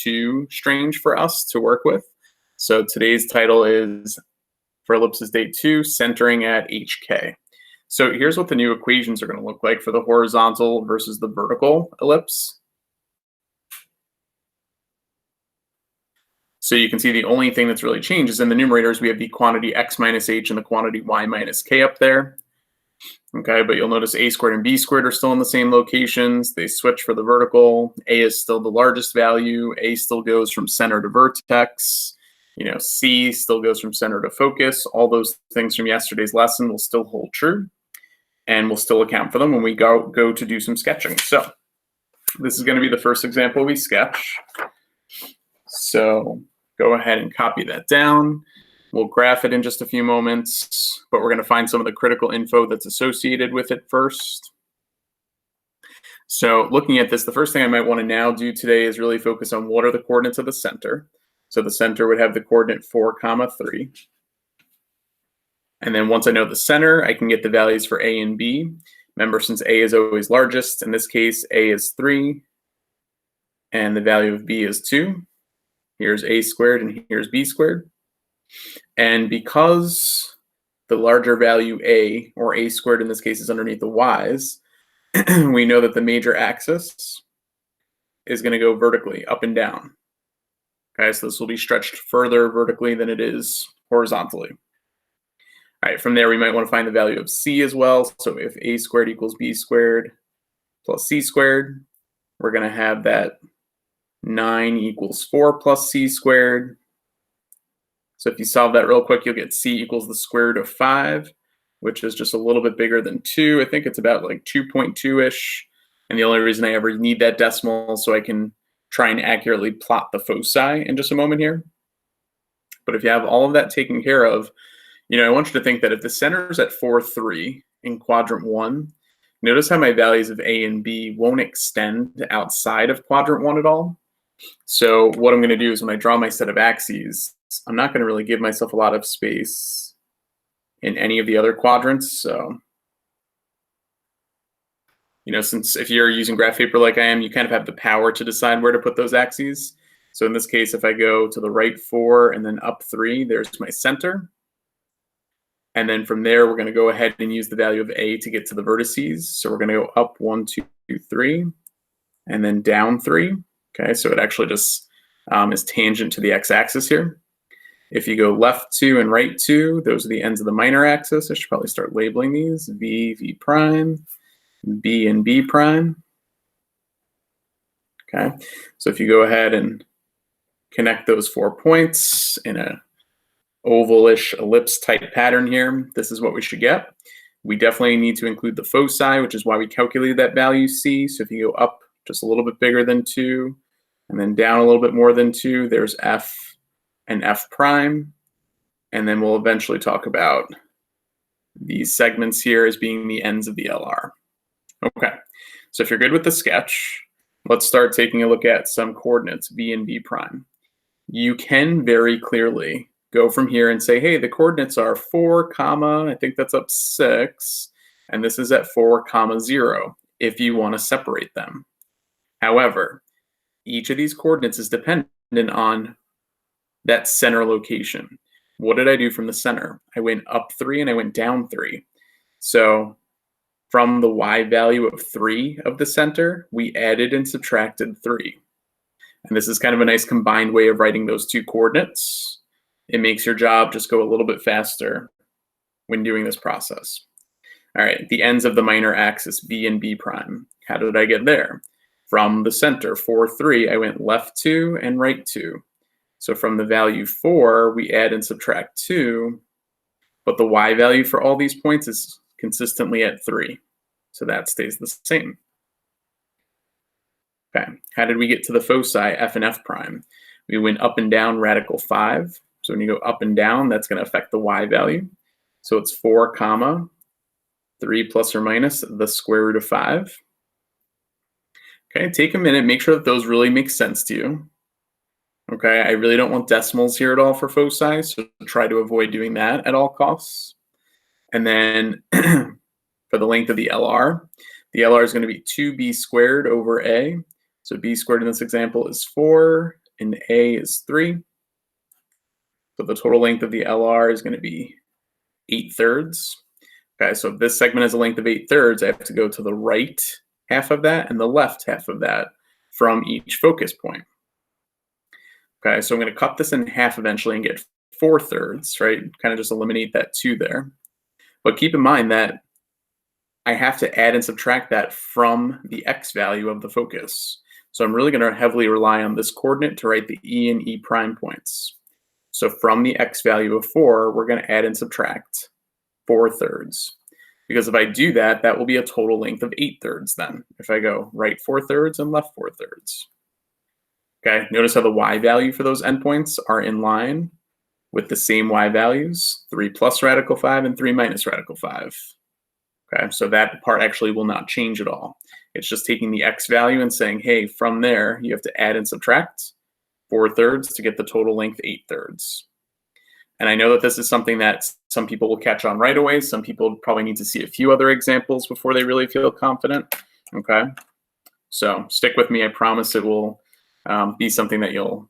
too strange for us to work with. So today's title is, for ellipsis day 2, centering at HK. So here's what the new equations are going to look like for the horizontal versus the vertical ellipse. So you can see the only thing that's really changed is in the numerators, we have the quantity x minus h and the quantity y minus k up there. Okay, but you'll notice a squared and b squared are still in the same locations. They switch for the vertical. A is still the largest value. A still goes from center to vertex. C still goes from center to focus. All those things from yesterday's lesson will still hold true, and we'll still account for them when we go to do some sketching. So this is going to be the first example we sketch. So go ahead and copy that down. We'll graph it in just a few moments, but we're going to find some of the critical info that's associated with it first. So looking at this, the first thing I might want to now do today is really focus on what are the coordinates of the center. So the center would have the coordinate 4, 3. And then once I know the center, I can get the values for A and B. Remember, since A is always largest, in this case, A is 3, and the value of B is 2. Here's A squared and here's B squared. And because the larger value A, or A squared in this case, is underneath the y's, we know that the major axis is going to go vertically, up and down. Okay, so this will be stretched further vertically than it is horizontally. All right, from there we might want to find the value of C as well. So if A squared equals B squared plus C squared, we're going to have that 9 equals 4 plus C squared. So if you solve that real quick, you'll get C equals the square root of 5, which is just a little bit bigger than 2. I think it's about like 2.2-ish. And the only reason I ever need that decimal is so I can try and accurately plot the foci in just a moment here. But if you have all of that taken care of, I want you to think that if the center is at 4, 3 in quadrant 1, notice how my values of A and B won't extend outside of quadrant 1 at all. So what I'm going to do is when I draw my set of axes, I'm not going to really give myself a lot of space in any of the other quadrants. So, since if you're using graph paper like I am, you kind of have the power to decide where to put those axes. So in this case, if I go to the right 4 and then up 3, there's my center. And then from there, we're going to go ahead and use the value of A to get to the vertices. So we're going to go up 1, 2, 3, and then down 3. Okay, so it actually just is tangent to the x-axis here. If you go left 2 and right 2, those are the ends of the minor axis. I should probably start labeling these. V, V prime, B and B prime. Okay, so if you go ahead and connect those 4 points in a ovalish ellipse type pattern here, this is what we should get. We definitely need to include the foci, which is why we calculated that value C. So if you go up just a little bit bigger than 2, and then down a little bit more than 2, there's F and F prime. And then we'll eventually talk about these segments here as being the ends of the LR. Okay, so if you're good with the sketch, let's start taking a look at some coordinates, V and B prime. You can very clearly go from here and say, hey, the coordinates are 4, I think that's up 6, and this is at 4, 0, if you want to separate them. However, each of these coordinates is dependent on that center location. What did I do from the center? I went up 3 and I went down 3. So from the y value of 3 of the center, we added and subtracted 3. And this is kind of a nice combined way of writing those two coordinates. It makes your job just go a little bit faster when doing this process. All right, the ends of the minor axis, V and B prime. How did I get there? From the center, 4, 3, I went left 2 and right 2. So from the value 4, we add and subtract 2, but the y value for all these points is consistently at 3. So that stays the same. Okay, how did we get to the foci, F and F prime? We went up and down radical 5. So when you go up and down, that's going to affect the y value. So it's 4, 3 plus or minus the square root of 5. Okay, take a minute, make sure that those really make sense to you. Okay, I really don't want decimals here at all for foci, so try to avoid doing that at all costs. And then for the length of the LR is going to be 2b squared over a. So b squared in this example is 4, and A is 3. So the total length of the LR is going to be 8/3. Okay, so if this segment has a length of 8/3, I have to go to the right half of that and the left half of that from each focus point. Okay, so I'm going to cut this in half eventually and get 4/3, right? Kind of just eliminate that 2 there. But keep in mind that I have to add and subtract that from the x value of the focus. So I'm really going to heavily rely on this coordinate to write the E and E prime points. So from the x value of 4, we're going to add and subtract 4/3. Because if I do that, that will be a total length of 8/3 then, if I go right 4/3 and left 4/3. Okay, notice how the y value for those endpoints are in line with the same y values, 3 plus radical 5 and 3 minus radical 5. Okay, so that part actually will not change at all. It's just taking the x value and saying, hey, from there, you have to add and subtract 4/3 to get the total length 8/3. And I know that this is something that some people will catch on right away. Some people probably need to see a few other examples before they really feel confident. Okay, so stick with me. I promise it will be something that you'll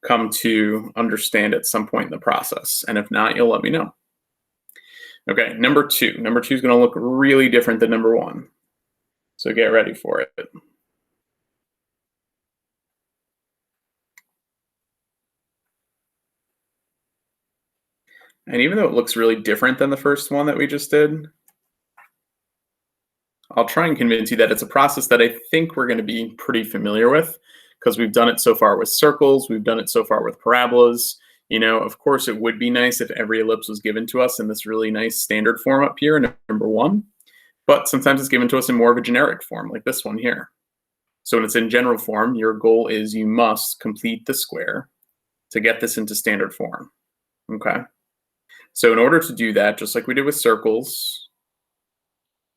come to understand at some point in the process. And if not, you'll let me know. Okay, number 2. Number 2 is going to look really different than number 1. So get ready for it. And even though it looks really different than the first one that we just did, I'll try and convince you that it's a process that I think we're going to be pretty familiar with, because we've done it so far with circles, we've done it so far with parabolas. You know, of course, it would be nice if every ellipse was given to us in this really nice standard form up here in number 1, but sometimes it's given to us in more of a generic form, like this one here. So when it's in general form, your goal is you must complete the square to get this into standard form. Okay. So in order to do that, just like we did with circles,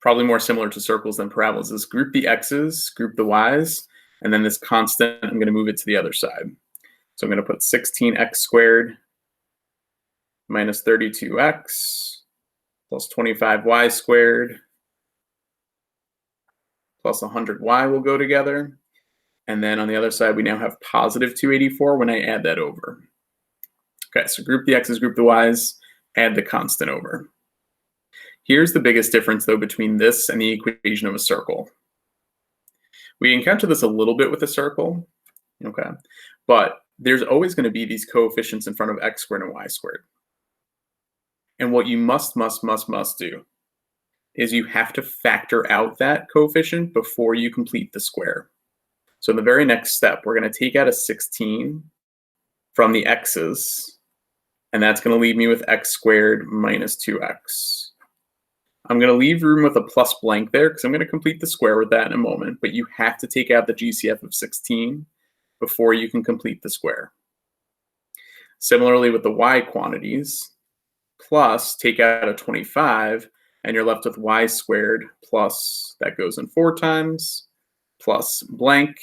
probably more similar to circles than parabolas, is group the x's, group the y's, and then this constant, I'm going to move it to the other side. So I'm going to put 16x squared minus 32x plus 25y squared plus 100y will go together. And then on the other side, we now have positive 284 when I add that over. Okay, so group the x's, group the y's, add the constant over. Here's the biggest difference, though, between this and the equation of a circle. We encounter this a little bit with a circle, okay, but there's always going to be these coefficients in front of x squared and y squared. And what you must do is you have to factor out that coefficient before you complete the square. So in the very next step, we're going to take out a 16 from the x's, and that's going to leave me with x squared minus 2x. I'm going to leave room with a plus blank there because I'm going to complete the square with that in a moment, but you have to take out the GCF of 16 before you can complete the square. Similarly with the y quantities, plus take out a 25, and you're left with y squared plus, that goes in 4 times, plus blank.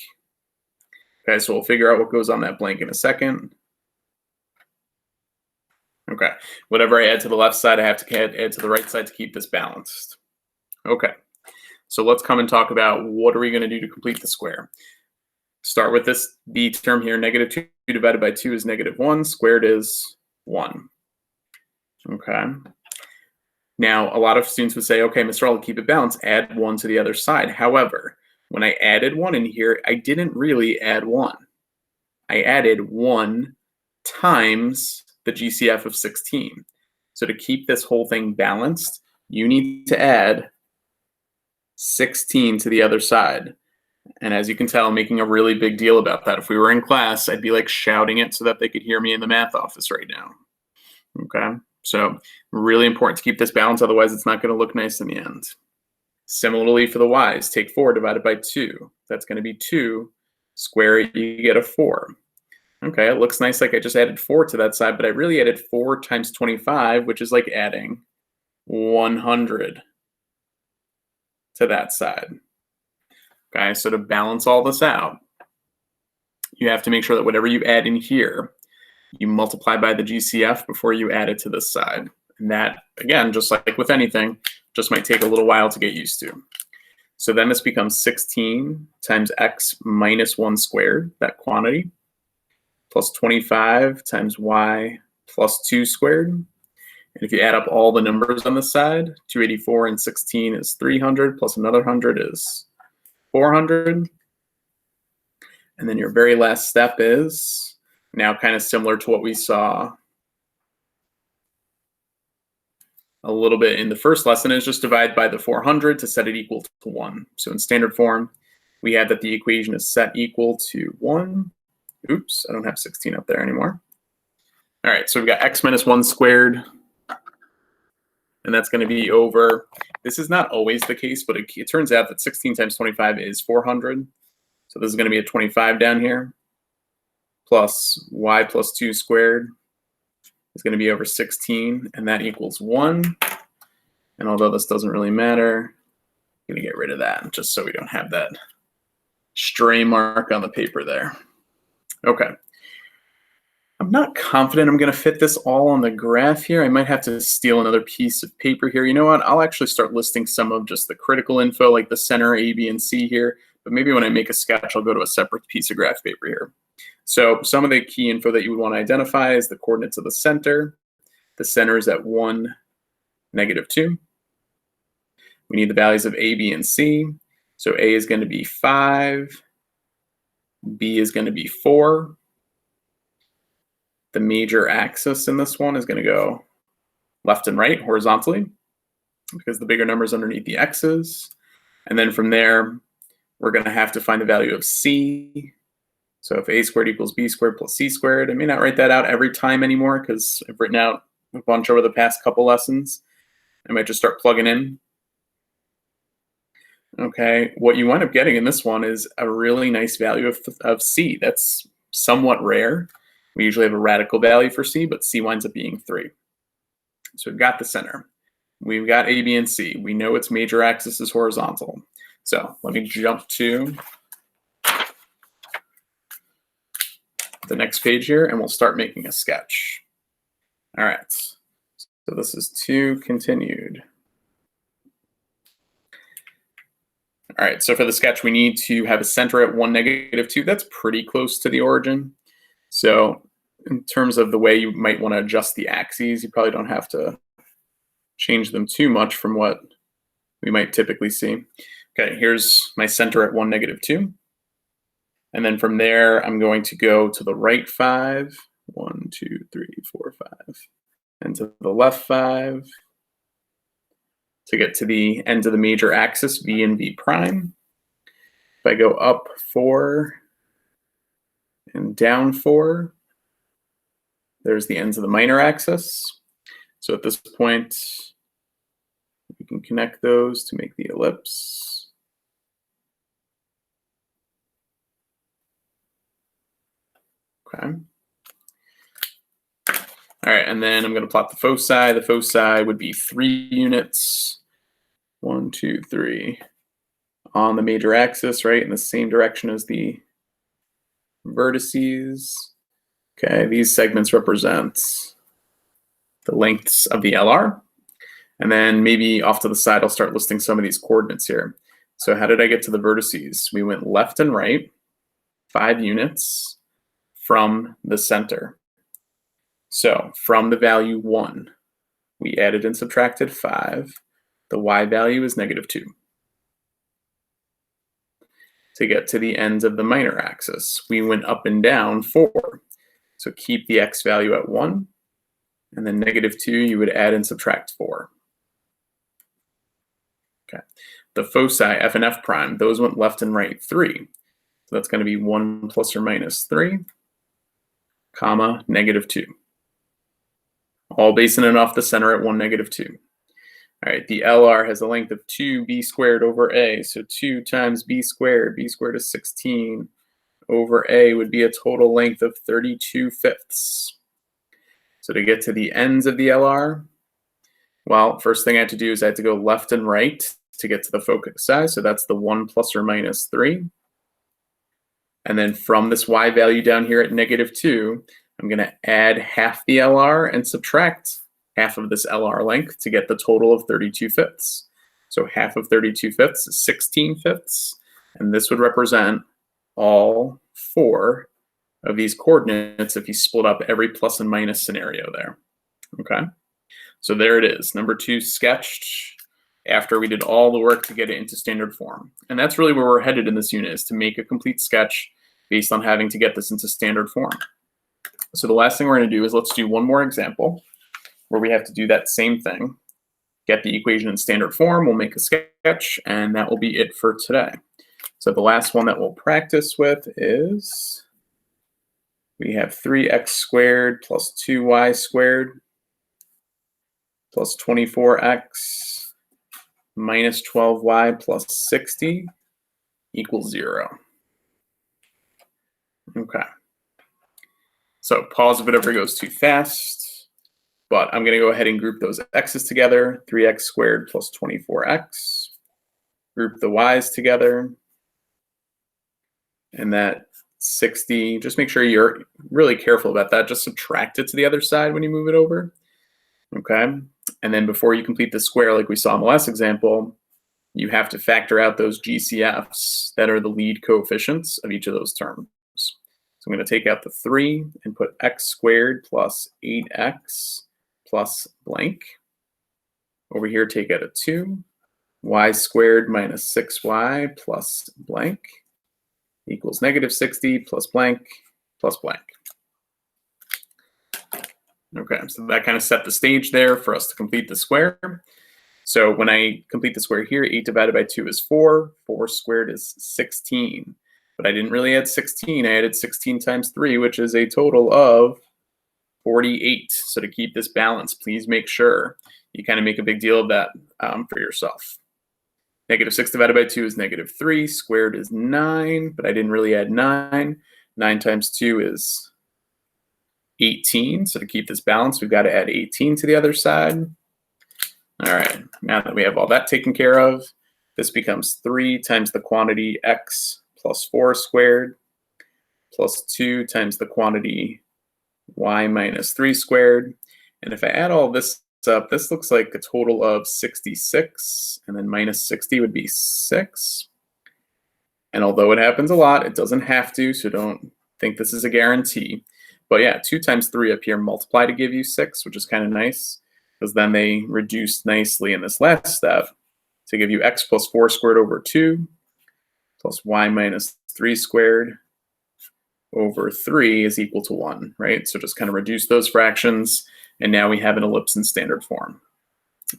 Okay, so we'll figure out what goes on that blank in a second. Okay, whatever I add to the left side, I have to add to the right side to keep this balanced. Okay, so let's come and talk about what are we going to do to complete the square. Start with this b term here. Negative 2 divided by 2 is negative 1. Squared is 1. Okay. Now, a lot of students would say, okay, Mr. I'll keep it balanced. Add 1 to the other side. However, when I added 1 in here, I didn't really add 1. I added 1 times the GCF of 16. So to keep this whole thing balanced, you need to add 16 to the other side. And as you can tell, I'm making a really big deal about that. If we were in class, I'd be like shouting it so that they could hear me in the math office right now. Okay, so really important to keep this balanced, otherwise it's not going to look nice in the end. Similarly for the y's, take 4 divided by 2. That's going to be 2. Square it, you get a 4. Okay, it looks nice like I just added 4 to that side, but I really added 4 times 25, which is like adding 100 to that side. Okay, so to balance all this out, you have to make sure that whatever you add in here, you multiply by the GCF before you add it to this side. And that, again, just like with anything, just might take a little while to get used to. So then this becomes 16 times x minus 1 squared, that quantity. plus 25 times y plus 2 squared. And if you add up all the numbers on this side, 284 and 16 is 300, plus another 100 is 400. And then your very last step is now kind of similar to what we saw a little bit in the first lesson, is just divide by the 400 to set it equal to 1. So in standard form, we have that the equation is set equal to 1. Oops, I don't have 16 up there anymore. All right, so we've got x minus 1 squared, and that's going to be over. This is not always the case, but it turns out that 16 times 25 is 400. So this is going to be a 25 down here, plus y plus 2 squared is going to be over 16, and that equals 1. And although this doesn't really matter, I'm going to get rid of that just so we don't have that stray mark on the paper there. Okay. I'm not confident I'm going to fit this all on the graph here. I might have to steal another piece of paper here. You know what? I'll actually start listing some of just the critical info, like the center A, B, and C here. But maybe when I make a sketch, I'll go to a separate piece of graph paper here. So some of the key info that you would want to identify is the coordinates of the center. The center is at 1, -2. We need the values of A, B, and C. So A is going to be 5. B is going to be 4. The major axis in this one is going to go left and right horizontally because the bigger number is underneath the x's. And then from there, we're going to have to find the value of C. So if A squared equals B squared plus C squared, I may not write that out every time anymore because I've written out a bunch over the past couple lessons. I might just start plugging in. Okay, what you wind up getting in this one is a really nice value of C. That's somewhat rare. We usually have a radical value for C, but C winds up being 3. So we've got the center. We've got A, B, and C. We know its major axis is horizontal. So let me jump to the next page here, and we'll start making a sketch. All right, so this is 2 continued. All right, so for the sketch, we need to have a center at 1, -2. That's pretty close to the origin. So in terms of the way you might want to adjust the axes, you probably don't have to change them too much from what we might typically see. Okay, here's my center at 1, -2. And then from there, I'm going to go to the right 5, 1, 2, 3, 4, 5, and to the left 5 to get to the ends of the major axis, V and V prime. If I go up 4 and down 4, there's the ends of the minor axis. So at this point, we can connect those to make the ellipse. Okay. All right, and then I'm going to plot the foci. The foci would be 3 units, 1, 2, 3, on the major axis, right, in the same direction as the vertices. Okay, these segments represent the lengths of the LR. And then maybe off to the side, I'll start listing some of these coordinates here. So how did I get to the vertices? We went left and right, 5 units from the center. So from the value 1, we added and subtracted 5. The y value is -2. To get to the ends of the minor axis, we went up and down 4. So keep the x value at 1, and then -2, you would add and subtract 4. Okay. The foci, f and f prime, those went left and right 3. So that's going to be 1 plus or minus 3, comma, -2. All basing it off the center at 1, -2. All right, the LR has a length of 2b squared over a, so 2 times b squared is 16, over a would be a total length of 32/5. So to get to the ends of the LR, well, first thing I had to do is I had to go left and right to get to the foci, so that's the 1 plus or minus 3. And then from this y value down here at -2, I'm going to add half the LR and subtract half of this LR length to get the total of 32/5. So half of 32/5 is 16/5, and this would represent all 4 of these coordinates if you split up every plus and minus scenario there. Okay, so there it is, number 2 sketched after we did all the work to get it into standard form. And that's really where we're headed in this unit, is to make a complete sketch based on having to get this into standard form. So the last thing we're going to do is let's do one more example where we have to do that same thing. Get the equation in standard form, we'll make a sketch, and that will be it for today. So the last one that we'll practice with is, we have 3x squared plus 2y squared plus 24x minus 12y plus 60 equals 0. Okay. So pause if it ever goes too fast, but I'm going to go ahead and group those x's together, 3x squared plus 24x. Group the y's together, and that 60, just make sure you're really careful about that. Just subtract it to the other side when you move it over. Okay. And then before you complete the square, like we saw in the last example, you have to factor out those GCFs that are the lead coefficients of each of those terms. So I'm going to take out the 3 and put x squared plus 8x plus blank. Over here, take out a 2. Y squared minus 6y plus blank equals negative 60 plus blank plus blank. Okay, so that kind of set the stage there for us to complete the square. So when I complete the square here, 8 divided by 2 is 4. 4 squared is 16. But I didn't really add 16. I added 16 times 3, which is a total of 48. So to keep this balance, please make sure you kind of make a big deal of that for yourself. Negative 6 divided by 2 is negative 3. Squared is 9, but I didn't really add 9. 9 times 2 is 18. So to keep this balanced, we've got to add 18 to the other side. All right, now that we have all that taken care of, this becomes 3 times the quantity x plus 4 squared plus 2 times the quantity y minus 3 squared. And if I add all this up, this looks like a total of 66, and then minus 60 would be 6. And although it happens a lot, it doesn't have to, so don't think this is a guarantee. But yeah, 2 times 3 up here multiply to give you 6, which is kind of nice, because then they reduce nicely in this last step to give you x plus 4 squared over 2 plus y minus 3 squared over 3 is equal to 1, right? So just kind of reduce those fractions, and now we have an ellipse in standard form.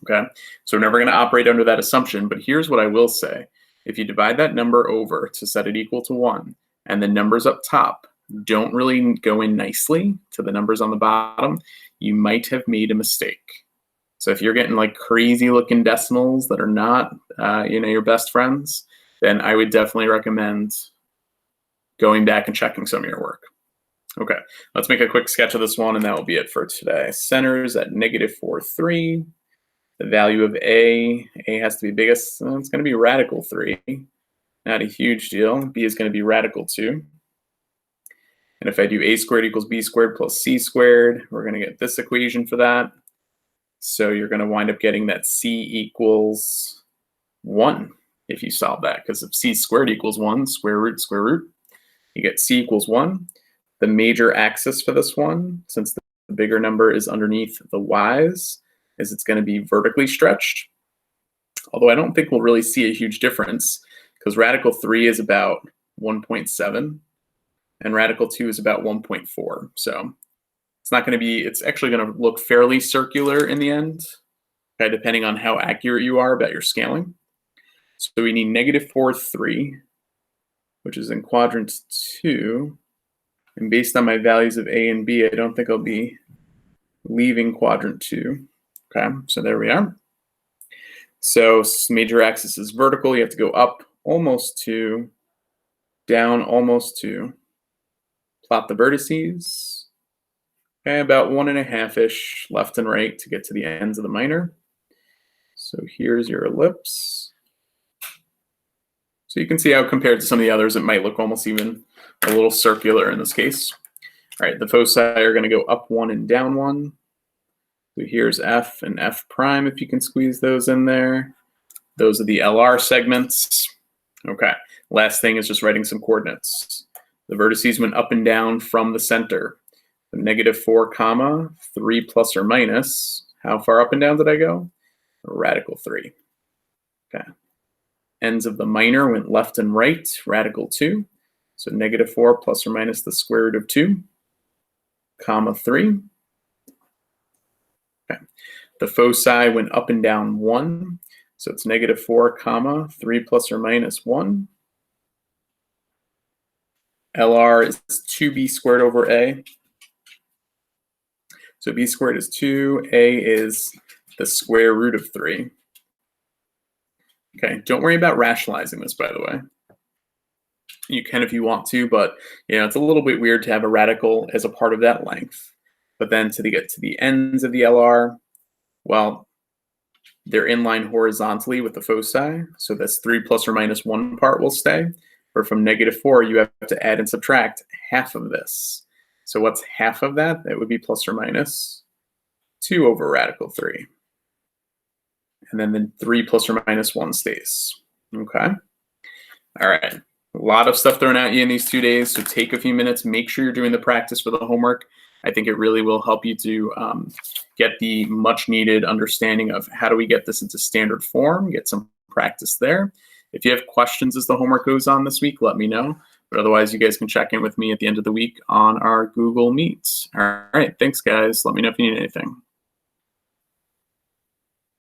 Okay, so we're never going to operate under that assumption, but here's what I will say. If you divide that number over to set it equal to 1, and the numbers up top don't really go in nicely to the numbers on the bottom, you might have made a mistake. So if you're getting like crazy looking decimals that are not your best friends, then I would definitely recommend going back and checking some of your work. Okay, let's make a quick sketch of this one, and that will be it for today. Centers at negative 4, 3. The value of A has to be biggest, so it's going to be radical 3. Not a huge deal. B is going to be radical 2. And if I do a squared equals b squared plus c squared, we're going to get this equation for that. So you're going to wind up getting that c equals 1 if you solve that, because if c squared equals 1, square root, you get c equals 1. The major axis for this one, since the bigger number is underneath the y's, is it's going to be vertically stretched. Although I don't think we'll really see a huge difference, because radical 3 is about 1.7 and radical 2 is about 1.4. So it's not going to be, it's actually going to look fairly circular in the end, okay, depending on how accurate you are about your scaling. So we need negative 4, 3, which is in quadrant 2. And based on my values of A and B, I don't think I'll be leaving quadrant 2. Okay, so there we are. So major axis is vertical. You have to go up almost 2, down almost 2. Plot the vertices. Okay, about 1.5-ish left and right to get to the ends of the minor. So here's your ellipse. So you can see how compared to some of the others, it might look almost even a little circular in this case. All right, the foci are going to go up 1 and down 1. So here's F and F prime, if you can squeeze those in there. Those are the LR segments. Okay, last thing is just writing some coordinates. The vertices went up and down from the center. -4 comma 3 plus or minus. How far up and down did I go? Radical 3. Okay. Ends of the minor went left and right, radical 2. So -4 plus or minus the square root of 2, comma 3. Okay. The foci went up and down 1. So it's -4 comma 3 plus or minus 1. LR is 2b squared over a. So b squared is 2, a is the square root of 3. Okay, don't worry about rationalizing this, by the way. You can if you want to, but it's a little bit weird to have a radical as a part of that length. But then to get to the ends of the LR, well, they're in line horizontally with the foci, so this 3 plus or minus 1 part will stay. Or from -4, you have to add and subtract half of this. So what's half of that? That would be plus or minus 2 over radical 3. And then the 3 plus or minus 1 stays. Okay? All right. A lot of stuff thrown at you in these 2 days, so take a few minutes. Make sure you're doing the practice for the homework. I think it really will help you to get the much-needed understanding of how do we get this into standard form, get some practice there. If you have questions as the homework goes on this week, let me know. But otherwise, you guys can check in with me at the end of the week on our Google Meets. All right, thanks, guys. Let me know if you need anything.